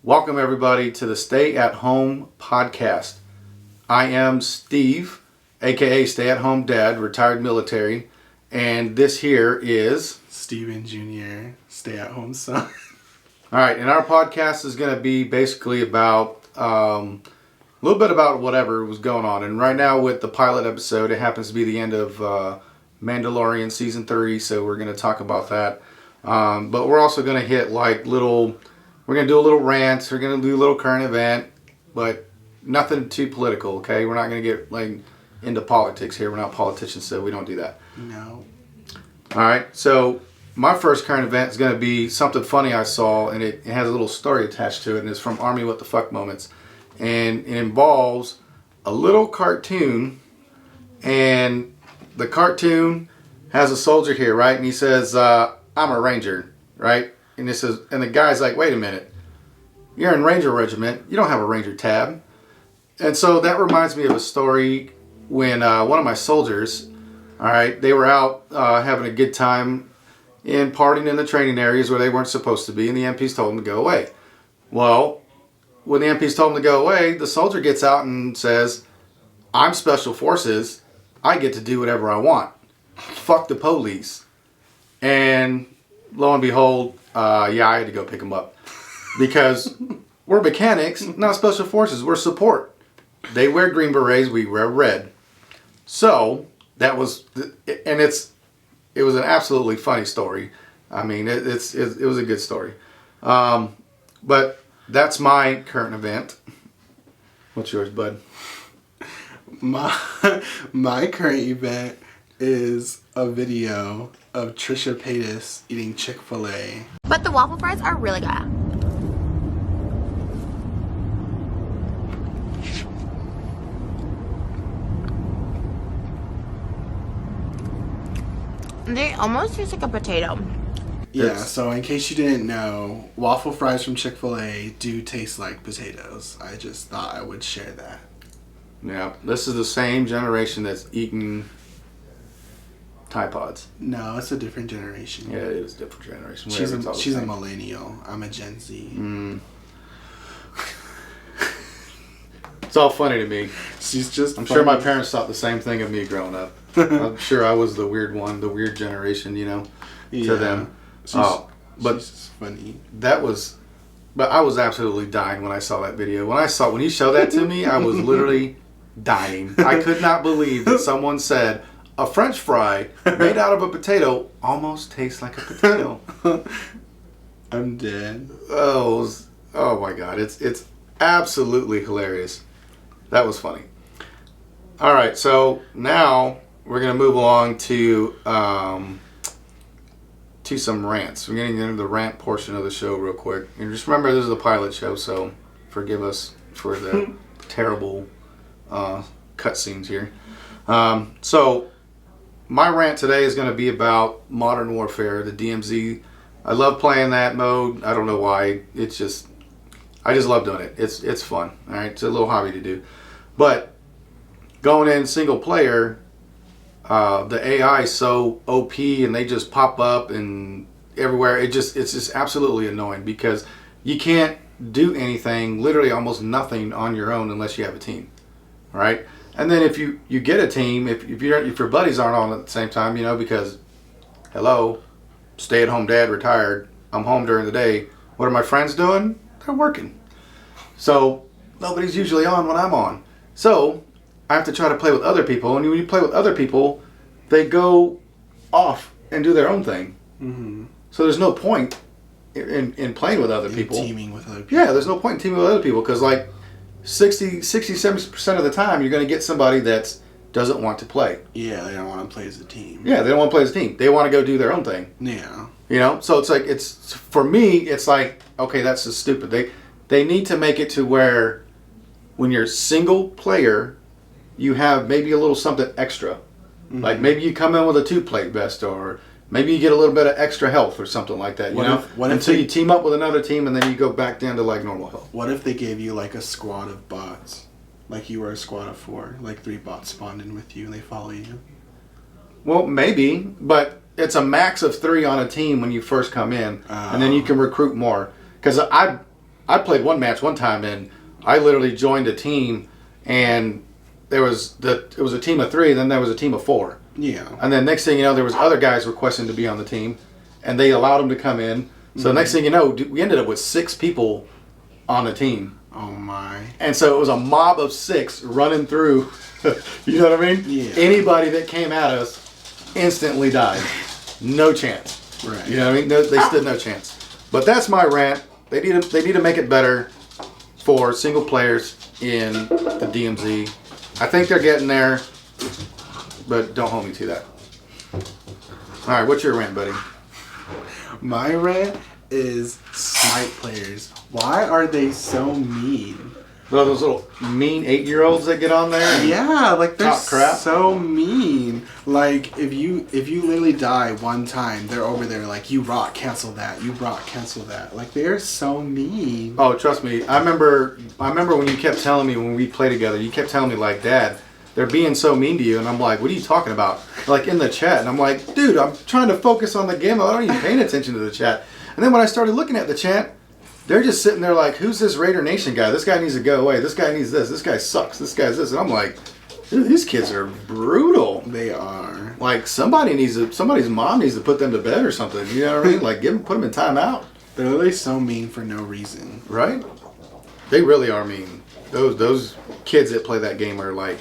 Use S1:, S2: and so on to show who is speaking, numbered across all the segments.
S1: Welcome everybody to the Stay at Home podcast. I am Steve, aka Stay at Home Dad, retired military, and this here is
S2: Steven Jr., Stay at Home Son.
S1: Alright, and our podcast is going to be basically about a little bit about whatever was going on. And right now with the pilot episode, it happens to be the end of Mandalorian season 3, so we're going to talk about that. But we're also going to hit we're going to do a little rants, we're going to do a little current event, but nothing too political, okay? We're not going to get into politics here. We're not politicians, so we don't do that.
S2: No.
S1: Alright, so my first current event is going to be something funny I saw, and it has a little story attached to it, and it's from Army What the Fuck Moments. And it involves a little cartoon, and the cartoon has a soldier here, right? And he says, I'm a ranger, right? And the guy's like, wait a minute, you're in Ranger Regiment, you don't have a ranger tab. And so that reminds me of a story when one of my soldiers, all right, they were out having a good time and partying in the training areas where they weren't supposed to be, and the MPs told them to go away. Well, when the MPs told him to go away, the soldier gets out and says, I'm Special Forces, I get to do whatever I want. Fuck the police. And lo and behold, I had to go pick him up. Because we're mechanics, not Special Forces, we're support. They wear green berets, we wear red. So, it was an absolutely funny story. I mean, it was a good story. But that's my current event. What's yours, bud?
S2: My current event is a video of Trisha Paytas eating Chick-fil-A.
S3: But the waffle fries are really good. They almost taste like a potato.
S2: Yeah, so in case you didn't know, waffle fries from Chick-fil-A do taste like potatoes. I just thought I would share that.
S1: Yeah, this is the same generation that's eating Tide Pods.
S2: No, it's a different generation.
S1: Yeah, it is a different generation.
S2: She's a millennial. I'm a Gen Z.
S1: It's all funny to me.
S2: She's just
S1: I'm sure my parents thought the same thing of me growing up. I'm sure I was the weird one, the weird generation, to them.
S2: She's funny.
S1: But I was absolutely dying when I saw that video. When you showed that to me, I was literally dying. I could not believe that someone said a French fry made out of a potato almost tastes like a potato.
S2: I'm dead.
S1: Oh my God! It's absolutely hilarious. That was funny. All right, so now we're gonna move along to some rants. We're getting into the rant portion of the show real quick. And just remember, this is a pilot show, so forgive us for the terrible cutscenes here. So my rant today is going to be about Modern Warfare, the DMZ. I love playing that mode. I don't know why. I just love doing it. It's fun. All right, it's a little hobby to do. But going in single player, the AI is so OP and they just pop up and everywhere. It's just absolutely annoying because you can't do anything, literally almost nothing on your own unless you have a team, right? And then if you get a team, if your buddies aren't on at the same time, because hello, stay at home dad, retired, I'm home during the day. What are my friends doing? They're working. So nobody's usually on when I'm on. So I have to try to play with other people, and when you play with other people, they go off and do their own thing.
S2: Mm-hmm.
S1: So there's no point in playing with other people.
S2: Teaming with other people.
S1: Yeah, there's no point in teaming with other people because 60-70% of the time you're going to get somebody that doesn't want to play.
S2: Yeah, they don't want to play as a team.
S1: Yeah, they don't want to play as a team. They want to go do their own thing.
S2: Yeah.
S1: So for me, it's like, okay, that's just stupid. They need to make it to where when you're single player, you have maybe a little something extra. Mm-hmm. Like maybe you come in with a 2-plate vest, or maybe you get a little bit of extra health or something like that. Until you team up with another team and then you go back down to normal health.
S2: What if they gave you a squad of bots? Like you were a squad of 4, 3 bots spawned in with you and they follow you?
S1: Well, maybe, but it's a max of 3 on a team when you first come in, and then you can recruit more. Because I played one match one time, and I literally joined a team, and it was a team of 3, and then there was a team of 4.
S2: Yeah.
S1: And then next thing you know, there was other guys requesting to be on the team, and they allowed them to come in. So next thing you know, we ended up with 6 people on the team.
S2: Oh my.
S1: And so it was a mob of 6 running through. You know what I mean?
S2: Yeah.
S1: Anybody that came at us instantly died. No chance.
S2: Right.
S1: You know what I mean? No, they stood no chance. But that's my rant. They need to make it better for single players in the DMZ. I think they're getting there, but don't hold me to that. All right, what's your rant, buddy?
S2: My rant is Smite players. Why are they so mean?
S1: Well, those little mean 8-year-olds that get on there. And
S2: Yeah, like they're
S1: talk crap.
S2: so mean. Like if you literally die one time, they're over there like you rock, cancel that. You rock, cancel that. Like they're so mean.
S1: Oh, trust me. I remember when you kept telling me when we play together. You kept telling me like, Dad, they're being so mean to you, and I'm like, what are you talking about? Like in the chat, and I'm like, dude, I'm trying to focus on the game. I'm not even paying attention to the chat. And then when I started looking at the chat, they're just sitting there like, who's this Raider Nation guy? This guy needs to go away. This guy needs this. This guy sucks. This guy's this. And I'm like, dude, these kids are brutal.
S2: They are.
S1: Like somebody's mom needs to put them to bed or something. You know what I mean? Like put them in timeout.
S2: They're literally so mean for no reason.
S1: Right? They really are mean. Those kids that play that game are like,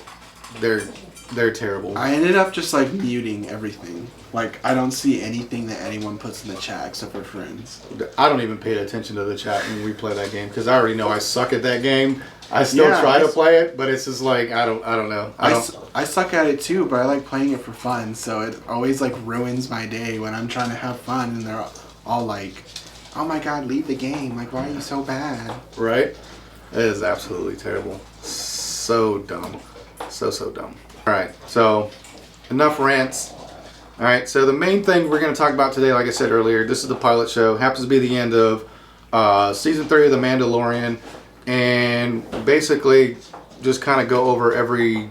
S1: they're terrible.
S2: I ended up just like muting everything. Like I don't see anything that anyone puts in the chat except for friends.
S1: I don't even pay attention to the chat when we play that game because I already know I suck at that game. I still
S2: Yeah,
S1: try to play it, but it's just like I don't know.
S2: I suck at it too, but I like playing it for fun. So it always like ruins my day when I'm trying to have fun and they're all like, "Oh my God, leave the game! Like why are you so bad?"
S1: Right? It is absolutely terrible. So dumb. So dumb. All right. So enough rants. All right, so the main thing we're going to talk about today, like I said earlier, this is the pilot show. Happens to be the end of season 3 of the Mandalorian, and basically just kind of go over overview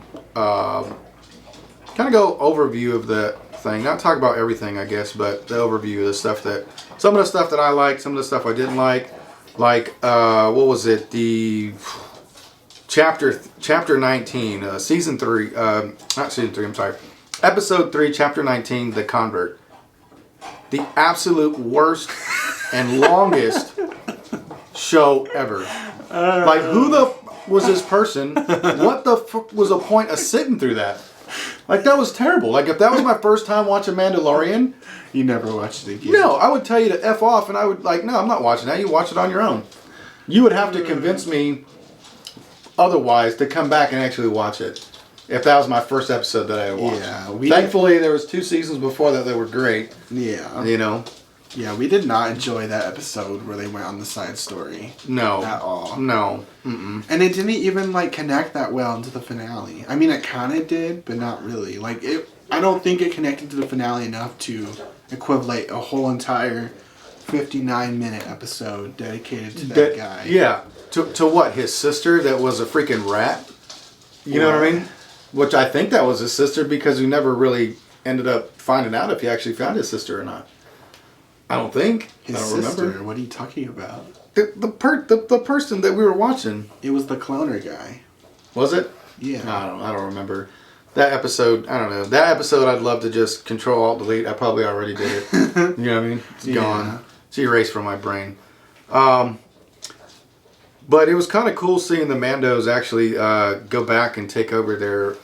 S1: of the thing. Not talk about everything, I guess, but the overview of the stuff some of the stuff that I liked, some of the stuff I didn't like. Like what was it? The chapter 19, season 3, not season 3. I'm sorry. Episode 3, Chapter 19, The Convert. The absolute worst and longest show ever. Like, who the was this person? What the fuck was the point of sitting through that? Like, that was terrible. Like, if that was my first time watching Mandalorian...
S2: You never watched it again.
S1: No, I would tell you to F off, and I would, like, no, I'm not watching that. You watch it on your own. You would have to convince me otherwise to come back and actually watch it. If that was my first episode that I had watched.
S2: Yeah,
S1: Thankfully, there was 2 seasons before that were great.
S2: Yeah.
S1: You know?
S2: Yeah, we did not enjoy that episode where they went on the side story.
S1: No.
S2: At all.
S1: No. Mm-mm.
S2: And it didn't even, like, connect that well into the finale. I mean, it kind of did, but not really. Like, I don't think it connected to the finale enough to equivalent a whole entire 59-minute episode dedicated to that guy.
S1: Yeah. To what? His sister that was a freaking rat? You know what I mean? Which I think that was his sister because we never really ended up finding out if he actually found his sister or not. I don't think.
S2: His
S1: I don't
S2: sister?
S1: remember.
S2: What are you talking about?
S1: The person that we were watching.
S2: It was the cloner guy.
S1: Was it?
S2: Yeah.
S1: I don't remember. That episode, I don't know. That episode I'd love to just Control Alt Delete. I probably already did it. You know what I mean? It's gone. It's erased from my brain. But it was kind of cool seeing the Mandos actually go back and take over their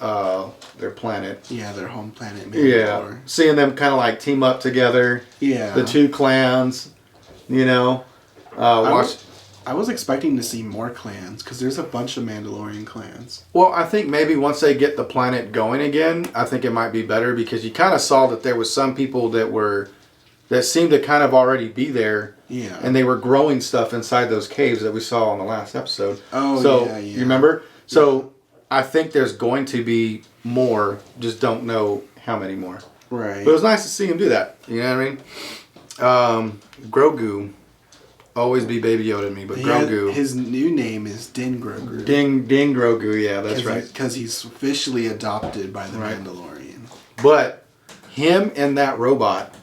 S1: planet.
S2: Yeah, their home planet. Mandalore.
S1: Yeah, seeing them kind of like team up together.
S2: Yeah.
S1: The 2 clans, you know.
S2: I was expecting to see more clans because there's a bunch of Mandalorian clans.
S1: Well, I think maybe once they get the planet going again, I think it might be better because you kind of saw that there was some people that seemed to kind of already be there.
S2: Yeah.
S1: And they were growing stuff inside those caves that we saw in the last episode.
S2: Oh,
S1: so,
S2: yeah.
S1: You remember? So, I think there's going to be more. Just don't know how many more.
S2: Right.
S1: But it was nice to see him do that. You know what I mean? Grogu. Always be Baby Yoda to me, but Grogu.
S2: His new name is Din Grogu.
S1: Din Grogu, yeah, that's right.
S2: Because he's officially adopted by the Mandalorian.
S1: But him and that robot,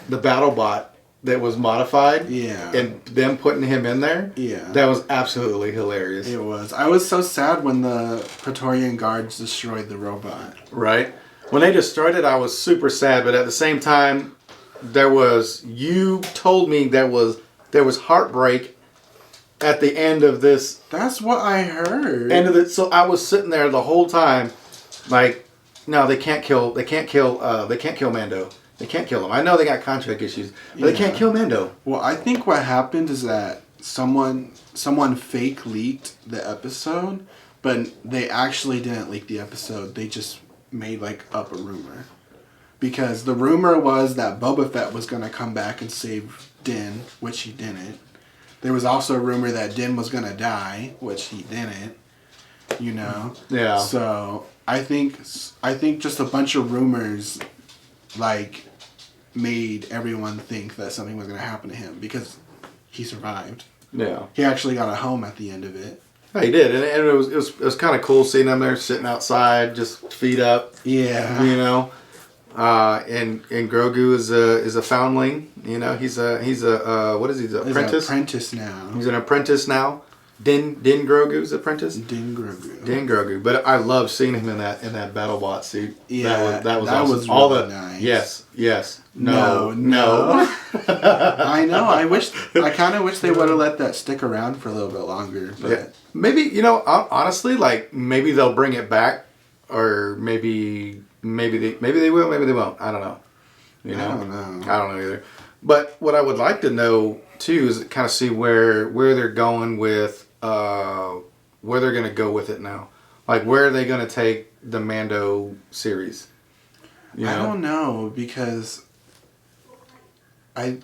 S1: the battle bot, that was modified.
S2: Yeah.
S1: And them putting him in there.
S2: Yeah.
S1: That was absolutely hilarious.
S2: It was. I was so sad when the Praetorian Guards destroyed the robot.
S1: Right? When they destroyed it, I was super sad, but at the same time, you told me there was heartbreak at the end of this.
S2: That's what I heard.
S1: So I was sitting there the whole time, like, no, they can't kill Mando. They can't kill him. I know they got contract issues, but they can't kill Mando.
S2: Well, I think what happened is that someone fake leaked the episode, but they actually didn't leak the episode. They just made up a rumor. Because the rumor was that Boba Fett was going to come back and save Din, which he didn't. There was also a rumor that Din was going to die, which he didn't.
S1: Yeah.
S2: So I think just a bunch of rumors made everyone think that something was going to happen to him because he survived.
S1: Yeah.
S2: He actually got a home at the end of it.
S1: Yeah, he did, and it was kind of cool seeing him there sitting outside, just feet up.
S2: Yeah.
S1: And Grogu is a foundling. He's a what is he? He's an apprentice.
S2: He's an apprentice now.
S1: He's an apprentice now. Din Grogu's apprentice.
S2: Din Grogu.
S1: Din Grogu. But I love seeing him in that BattleBot suit.
S2: Yeah,
S1: that was
S2: that
S1: awesome.
S2: was
S1: All
S2: really
S1: the
S2: nice.
S1: Yes.
S2: No. I know. I kind of wish they would have let that stick around for a little bit longer. But
S1: yeah. Maybe honestly, maybe they'll bring it back, or maybe they will, maybe they won't. I don't know.
S2: I don't know.
S1: I don't know either. But what I would like to know too is kind of see where they're going with where they're going to go with it now. Like, where are they going to take the Mando series?
S2: I don't know, because I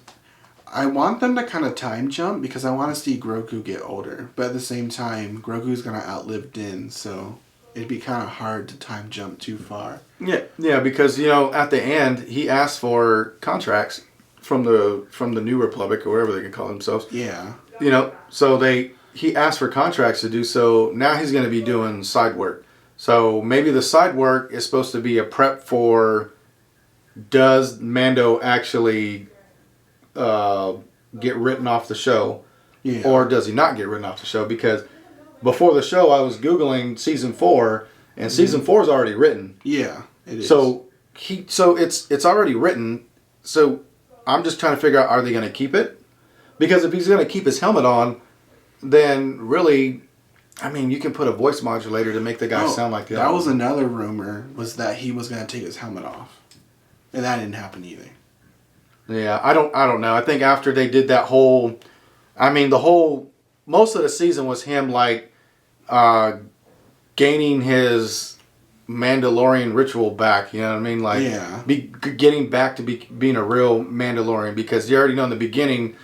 S2: want them to kind of time jump, because I want to see Grogu get older. But at the same time, Grogu's going to outlive Din, so it'd be kind of hard to time jump too far.
S1: Yeah, because at the end he asked for contracts from the New Republic, or whatever they can call themselves.
S2: Yeah.
S1: So he asked for contracts to do so. Now he's going to be doing side work. So maybe the side work is supposed to be a prep for, does Mando actually get written off the show?
S2: Yeah.
S1: Or does he not get written off the show? Because before the show I was Googling season 4, and season 4 is already written.
S2: Yeah, it is.
S1: So it's already written. So I'm just trying to figure out, are they going to keep it? Because if he's going to keep his helmet on, then really, you can put a voice modulator to make the guy sound like the other.
S2: That was another rumor, was that he was going to take his helmet off. And that didn't happen either.
S1: Yeah, I don't know. I think after they did that whole, most of the season was him gaining his Mandalorian ritual back, you know what I mean?
S2: Yeah.
S1: Getting back to being a real Mandalorian, because you already know in the beginning,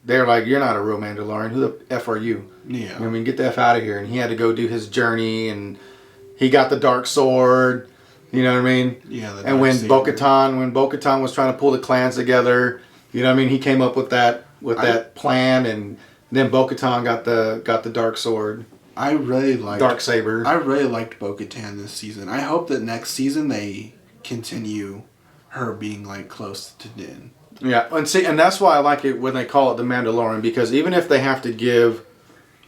S1: they're like, you're not a real Mandalorian. Who the F are you?
S2: Yeah.
S1: Get the F out of here. And he had to go do his journey, and he got the dark sword, you know what I mean?
S2: Yeah.
S1: And when Bo-Katan was trying to pull the clans together, you know what I mean? He came up with that plan, and then Bo-Katan got the dark sword.
S2: I really liked
S1: Darksaber.
S2: I really liked Bo-Katan this season. I hope that next season they continue her being close to Din.
S1: Yeah, and that's why I like it when they call it the Mandalorian, because even if they have to give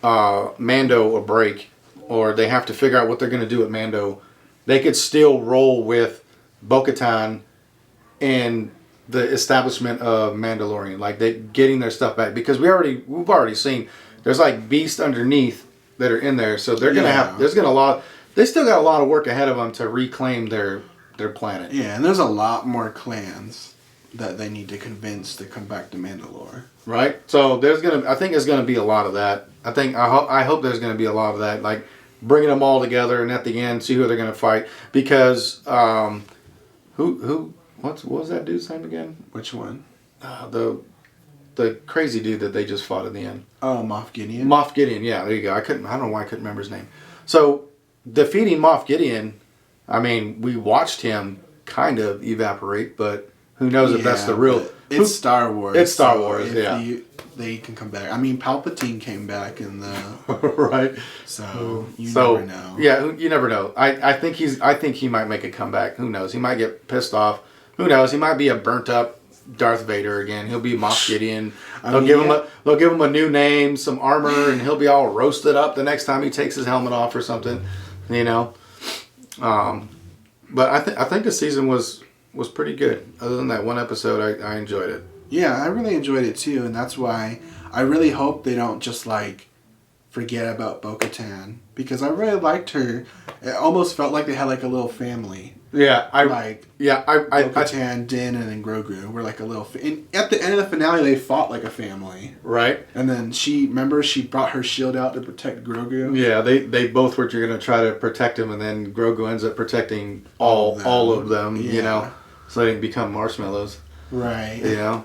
S1: Mando a break, or they have to figure out what they're going to do with Mando, they could still roll with Bo-Katan and the establishment of Mandalorian, they getting their stuff back, because we've already seen there's beasts underneath that are in there, so they're gonna they still got a lot of work ahead of them to reclaim their planet.
S2: Yeah, and there's a lot more clans that they need to convince to come back to Mandalore.
S1: Right? So I think there's gonna be a lot of that. I hope there's gonna be a lot of that, bringing them all together, and at the end see who they're gonna fight. Because what was that dude's name again?
S2: Which one?
S1: The crazy dude that they just fought in the end.
S2: Oh, Moff Gideon.
S1: Moff Gideon, yeah, there you go. I don't know why I couldn't remember his name. So defeating Moff Gideon, we watched him kind of evaporate, but who knows if that's the real.
S2: It's Star Wars.
S1: It's Star Wars, yeah.
S2: They can come back. Palpatine came back in the
S1: right.
S2: So you never know.
S1: Yeah, you never know. I think he might make a comeback. Who knows? He might get pissed off. Who knows? He might be a burnt up Darth Vader again. He'll be Moff Gideon.
S2: I
S1: They'll
S2: mean,
S1: give him a new name, some armor, and he'll be all roasted up the next time he takes his helmet off or something. You know. But I think the season was pretty good. Other than that one episode, I enjoyed it.
S2: Yeah, I really enjoyed it too, and that's why I really hope they don't just like forget about Bo-Katan, because I really liked her. It almost felt like they had like a little family.
S1: Yeah,
S2: Bo-Katan, Din, and then Grogu were like a little. And at the end of the finale, they fought like a family.
S1: Right.
S2: And then she brought her shield out to protect Grogu.
S1: Yeah, they both were going to try to protect him, and then Grogu ends up protecting all of them.
S2: Yeah.
S1: You know, so they didn't become marshmallows.
S2: Right.
S1: You know,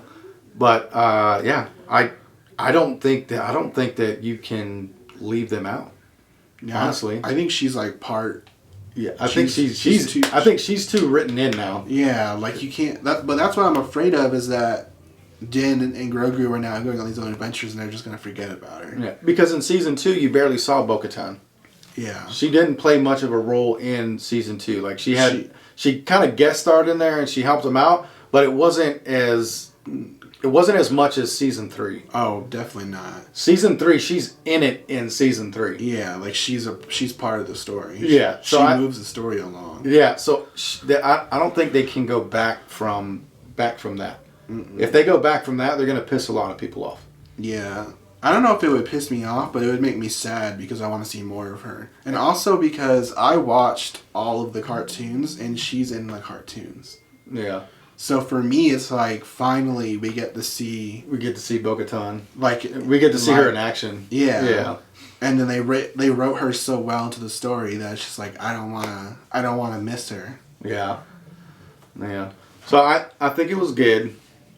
S1: but yeah, I don't think that you can leave them out.
S2: Yeah,
S1: honestly,
S2: I think she's like part.
S1: Yeah, I think she's too written in now.
S2: Yeah, like you can't. But that's what I'm afraid of, is that Din and Grogu are now going on these own adventures, and they're just gonna forget about her.
S1: Yeah, because in season 2 you barely saw Bo-Katan.
S2: Yeah,
S1: she didn't play much of a role in season 2. Like she kind of guest starred in there and she helped them out, but it wasn't as much as season 3.
S2: Oh, definitely not.
S1: Season 3, she's in it in season 3.
S2: Yeah, like she's part of the story.
S1: Yeah,
S2: she moves the story along.
S1: Yeah, so I don't think they can go back from that. Mm-mm. If they go back from that, they're gonna piss a lot of people off.
S2: Yeah, I don't know if it would piss me off, but it would make me sad because I want to see more of her, and also because I watched all of the cartoons and she's in the cartoons.
S1: Yeah.
S2: So for me, it's like finally we get to see
S1: Bo-Katan.
S2: Like
S1: we get to see her in action.
S2: Yeah.
S1: Yeah.
S2: And then they wrote her so well into the story that it's just like I don't wanna miss her.
S1: Yeah. Yeah. So I think it was good.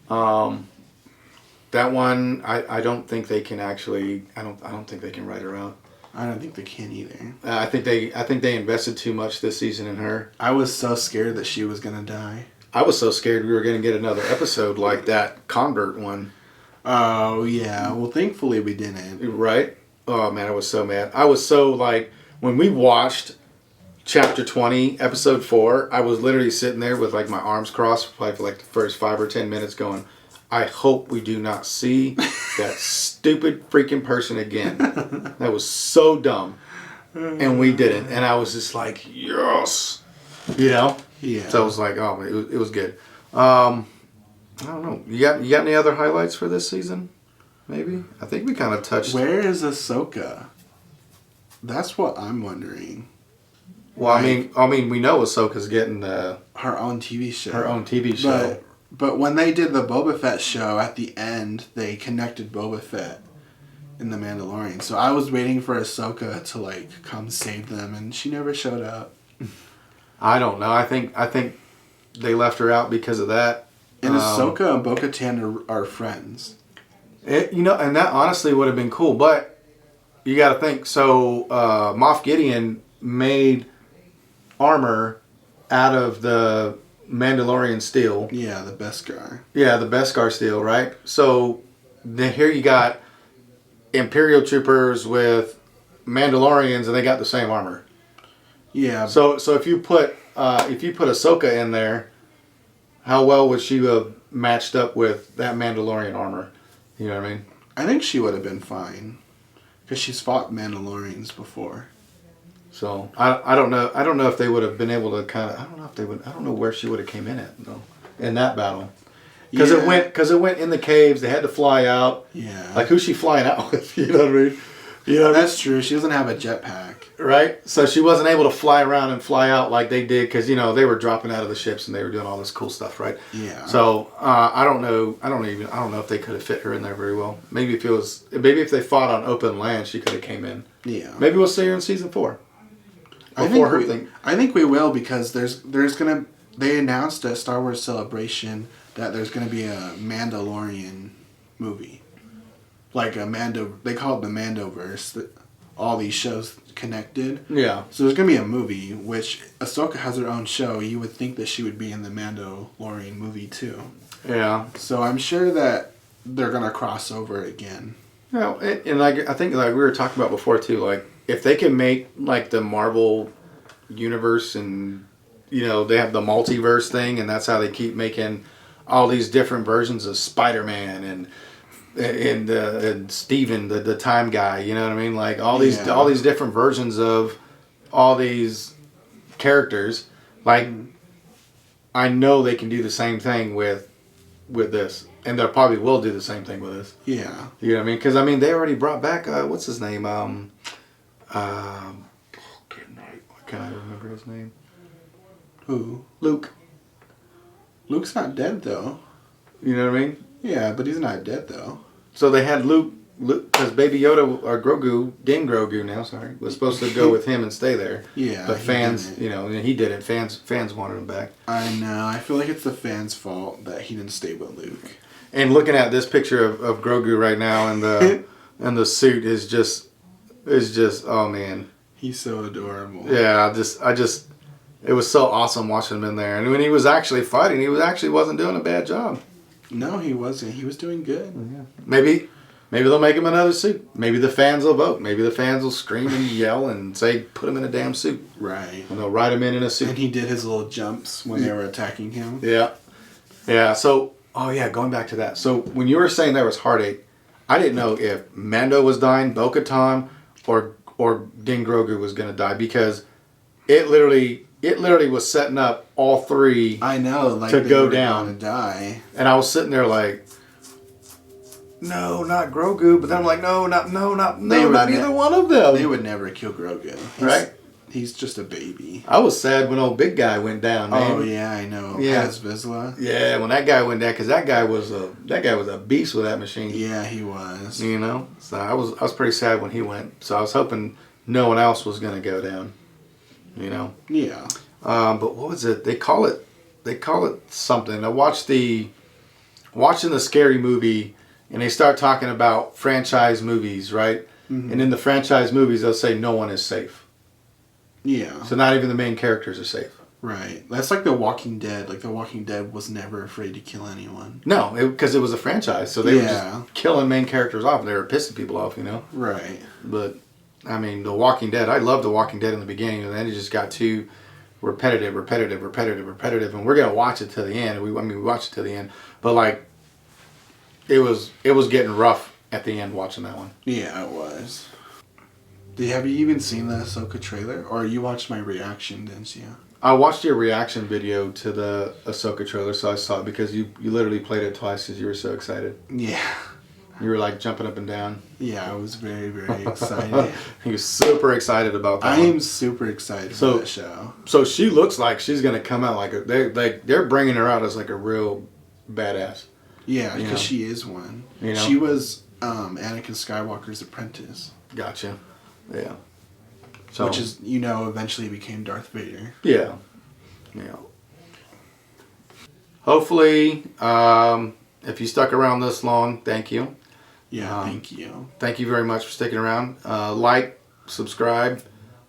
S1: That one I don't think they can actually I don't think they can write her out.
S2: I don't think they can either.
S1: I think they invested too much this season in her.
S2: I was so scared that she was gonna die.
S1: I was so scared we were going to get another episode like that convert one.
S2: Oh, yeah. Well, thankfully we didn't.
S1: Right? Oh, man, I was so mad. I was so, like, when we watched Chapter 20, Episode 4, I was literally sitting there with, like, my arms crossed for, like the first 5 or 10 minutes going, I hope we do not see that stupid freaking person again. That was so dumb. And we didn't. And I was just like, yes! You know?
S2: Yeah.
S1: So I was like, oh, it was good. I don't know. You got any other highlights for this season? Maybe? I think we kind of touched.
S2: Where is Ahsoka? That's what I'm wondering.
S1: Well, like, I mean, we know Ahsoka's getting
S2: her own TV show.
S1: Her own TV show.
S2: But when they did the Boba Fett show at the end, they connected Boba Fett in The Mandalorian. So I was waiting for Ahsoka to like come save them, and she never showed up.
S1: I don't know. I think they left her out because of that.
S2: And Ahsoka and Bo-Katan are friends.
S1: And that honestly would have been cool. But you got to think. So Moff Gideon made armor out of the Mandalorian steel.
S2: Yeah, the Beskar.
S1: Yeah, the Beskar steel, right? So here you got Imperial troopers with Mandalorians, and they got the same armor.
S2: Yeah.
S1: So if you put Ahsoka in there, how well would she have matched up with that Mandalorian armor? You know what I mean?
S2: I think she would have been fine, because she's fought Mandalorians before.
S1: So I don't know. I don't know if they would have been able to kind of. I don't know if they would. I don't know where she would have came in at though in that battle. Because it went in the caves. They had to fly out.
S2: Yeah.
S1: Like who's she flying out with? You know what I mean? You know.
S2: That's true. She doesn't have a jetpack.
S1: Right? So she wasn't able to fly around and fly out like they did because, they were dropping out of the ships and they were doing all this cool stuff, right?
S2: Yeah.
S1: So, I don't know. I don't know if they could have fit her in there very well. Maybe if they fought on open land, she could have came in.
S2: Yeah.
S1: Maybe we'll see her in season 4.
S2: I think we will, because they announced at Star Wars Celebration that there's gonna be a Mandalorian movie. Like a Mando, they call it the Mandoverse, that all these shows connected.
S1: Yeah.
S2: So there's gonna be a movie, which Ahsoka has her own show. You would think that she would be in the Mandalorian movie too.
S1: Yeah.
S2: So I'm sure that they're gonna cross over again.
S1: And I think like we were talking about before too, like if they can make like the Marvel universe and they have the multiverse thing, and that's how they keep making all these different versions of Spider-Man and Steven, the time guy. You know what I mean? Like all these different versions of all these characters. Like I know they can do the same thing with this, and they probably will do the same thing with this.
S2: Yeah.
S1: You know what I mean? Because I mean they already brought back what's his name? Can I remember his name?
S2: Who?
S1: Luke.
S2: Luke's not dead though.
S1: You know what I mean?
S2: Yeah, but he's not dead though.
S1: So they had Luke, because Baby Yoda or Grogu, Din Grogu now, sorry, was supposed to go with him and stay there.
S2: Yeah.
S1: But fans, you know, he did it. Fans wanted him back.
S2: I know. I feel like it's the fans' fault that he didn't stay with Luke.
S1: And looking at this picture of Grogu right now and the and the suit is just oh man.
S2: He's so adorable.
S1: Yeah, I just it was so awesome watching him in there. And when he was actually fighting, he wasn't doing a bad job.
S2: No, he wasn't. He was doing good.
S1: Yeah. Maybe they'll make him another suit. Maybe the fans will vote. Maybe the fans will scream and yell and say, "Put him in a damn suit."
S2: Right.
S1: And they'll write him in a suit.
S2: And he did his little jumps when they were attacking him.
S1: Yeah. Yeah. So, going back to that. So when you were saying there was heartache, I didn't know if Mando was dying, Bo-Katan, or Din Grogu was going to die, because it literally was setting up all three.
S2: I know, like
S1: to
S2: they
S1: go
S2: were
S1: down
S2: gonna die.
S1: And I was sitting there like, no, not Grogu. But then I'm like, no, not either one of them.
S2: They would never kill Grogu,
S1: right?
S2: He's just a baby.
S1: I was sad when old big guy went down, man.
S2: Oh yeah, I know.
S1: Yeah,
S2: Paz Vizsla.
S1: Yeah, when that guy went down, because that guy was a beast with that machine.
S2: Yeah, he was.
S1: You know, so I was pretty sad when he went. So I was hoping no one else was gonna go down. You know.
S2: Yeah.
S1: But what was it? They call it something. I watching the Scary Movie, and they start talking about franchise movies, right? Mm-hmm. And in the franchise movies, they'll say no one is safe.
S2: Yeah.
S1: So not even the main characters are safe.
S2: Right. That's like The Walking Dead. Like The Walking Dead was never afraid to kill anyone.
S1: No, because it was a franchise, so they were just killing main characters off. They were pissing people off, you know.
S2: Right.
S1: But I mean, The Walking Dead. I loved The Walking Dead in the beginning, and then it just got too repetitive, and we're gonna watch it to the end. We watched it to the end, but like, it was getting rough at the end watching that one.
S2: Yeah, it was. Have you even seen the Ahsoka trailer? Or you watched my reaction, didn't you?
S1: I watched your reaction video to the Ahsoka trailer, so I saw it because you literally played it twice because you were so excited.
S2: Yeah.
S1: You were like jumping up and down.
S2: Yeah, I was very, very excited.
S1: He was super excited about that.
S2: I am super excited for that show.
S1: So she looks like she's gonna come out like they're bringing her out as like a real badass.
S2: Yeah, because she is one.
S1: You know?
S2: She was Anakin Skywalker's apprentice.
S1: Gotcha. Yeah. So,
S2: which is, eventually became Darth Vader.
S1: Yeah. Yeah. Hopefully, if you stuck around this long, thank you.
S2: Yeah, thank you.
S1: Thank you very much for sticking around. Like, subscribe.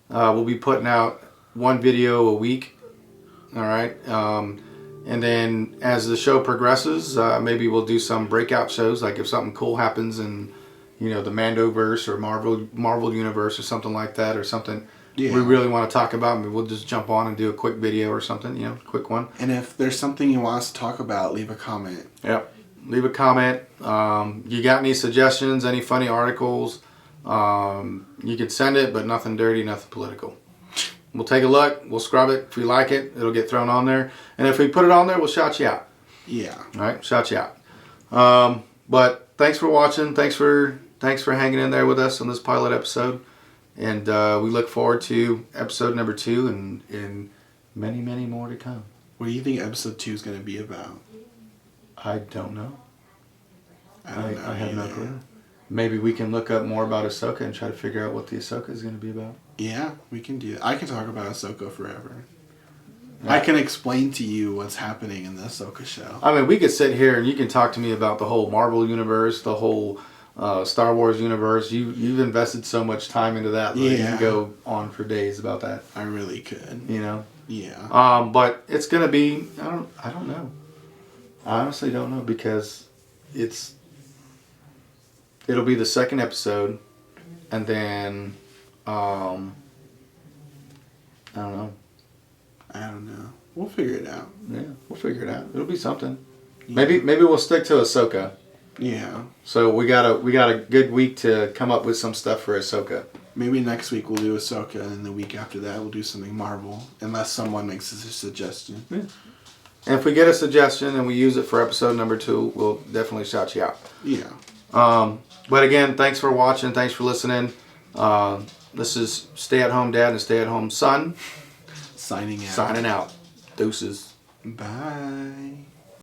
S1: We'll be putting out one video a week. All right. And then as the show progresses, maybe we'll do some breakout shows. Like if something cool happens in, the Mandoverse or Marvel Universe or something like that, or something we really want to talk about, maybe we'll just jump on and do a quick video or something, quick one.
S2: And if there's something you want us to talk about, leave a comment.
S1: Yep. Leave a comment. You got any suggestions, any funny articles, you can send it, but nothing dirty, nothing political. We'll take a look. We'll scrub it. If we like it, it'll get thrown on there. And if we put it on there, we'll shout you out.
S2: Yeah.
S1: All right, shout you out. But thanks for watching. Thanks for hanging in there with us on this pilot episode. And we look forward to episode number 2 and many, many more to come.
S2: What do you think episode 2 is going to be about?
S1: I don't know.
S2: I don't know.
S1: I have no clue. Maybe we can look up more about Ahsoka and try to figure out what the Ahsoka is going to be about.
S2: Yeah, we can do that. I can talk about Ahsoka forever. Yeah. I can explain to you what's happening in the Ahsoka show.
S1: I mean, we could sit here and you can talk to me about the whole Marvel universe, the whole Star Wars universe. You've invested so much time into that. You can go on for days about that.
S2: I really could.
S1: Yeah. But it's going to be, I don't know. I honestly don't know, because it'll be the second episode, and then I don't know.
S2: We'll figure it out.
S1: Yeah, we'll figure it out. It'll be something. Maybe we'll stick to Ahsoka.
S2: Yeah.
S1: So we got a good week to come up with some stuff for Ahsoka.
S2: Maybe next week we'll do Ahsoka, and the week after that we'll do something Marvel, unless someone makes a suggestion.
S1: Yeah. And if we get a suggestion and we use it for episode number 2, we'll definitely shout you out.
S2: Yeah.
S1: But again, thanks for watching. Thanks for listening. This is Stay at Home Dad and Stay at Home Son.
S2: Signing out.
S1: Signing out. Deuces.
S2: Bye.